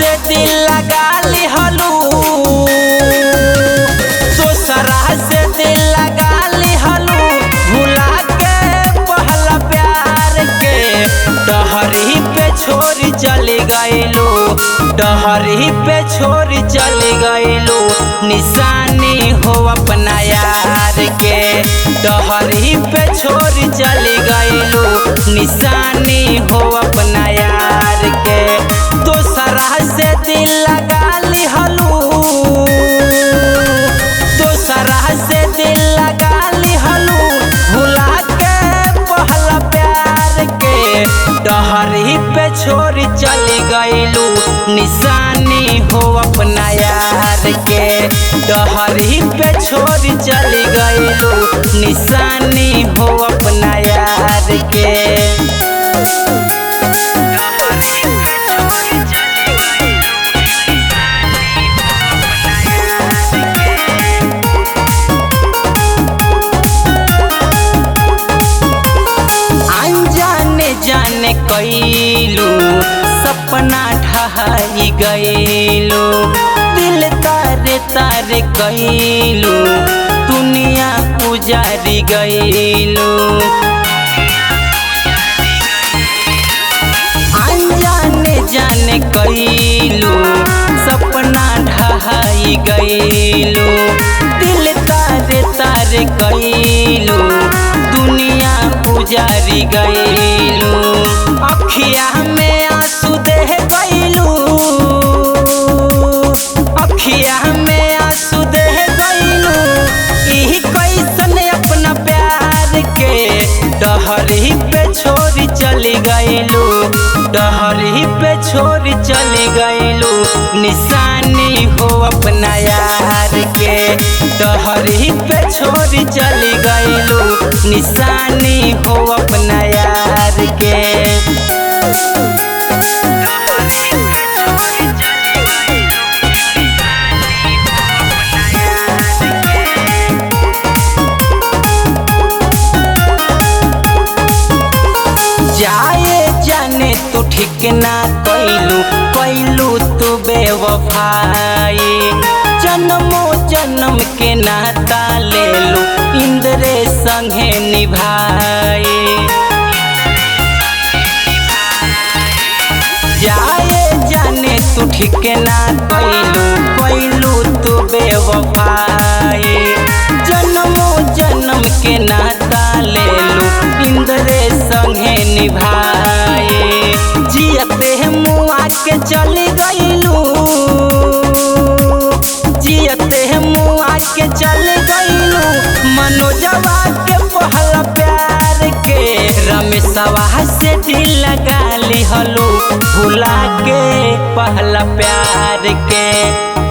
से दिल लगा लिहलू, दोसरा से दिल लगा लिहलू, भुला के पहला प्यार के। डहरी पे छोड़ चली गईलू, डहरी पे छोड़ चली गईलू, निशानी हो अपना यार के। डहरी पे छोड़ चली गईलू, निशानी हो अपना यार के। दोसरा से दिल लगा लिहलू, दोसरा से दिल लगा लिहलू, भुला के पहला प्यार के। डहरी पे छोड़ चली गईलू, निशानी हो अपना यार के। डहरी पे छोड़ चली गईलू, निशानी हो अपना यार के। जाने कईलू सपना ढहाई गईलू, दिल तारे तारे कईलू, दुनिया उजारी गईलू। अनजाने जाने कईलू सपना ढहाई गईलू, दिल तारे तारे कईलू, दुनिया उजारी गईलू। अखिया में आंसू दे गईलू, अखिया में आंसू दे गईलू, यही कैसन अपना प्यार के। डहरी पे छोड़ चली गईलू, डहरी पे छोड़ चली गईलू, निशानी हो अपना यार के। डहरी पे छोड़ चली गईलू, निशानी हो अपना यार के। जाए जाने तू ठीक ना कईलू, कईलू तू बेवफाई। जन्मों जन्म के नाता लेलू, इंद्रे संगे निभाई। जाए जाने तू ठीक ना कईलू, कईलू तू बेवफाई। जन्मों जन्म के नाता लेलू, इंद्रे संगे निभाई। जियते मुआ के चली गईलू, जियते मुआ के चली गईलू, मनोजवा के पहला प्यार के। रमेशवा से दिल लगा लिहलू, भुला के पहला प्यार के।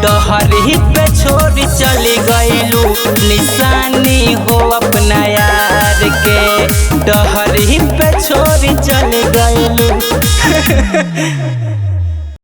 डहरी पे छोड़ चली गईलू, निशानी हो अपना यार के। डहरी पे छोड़ चली गईलू।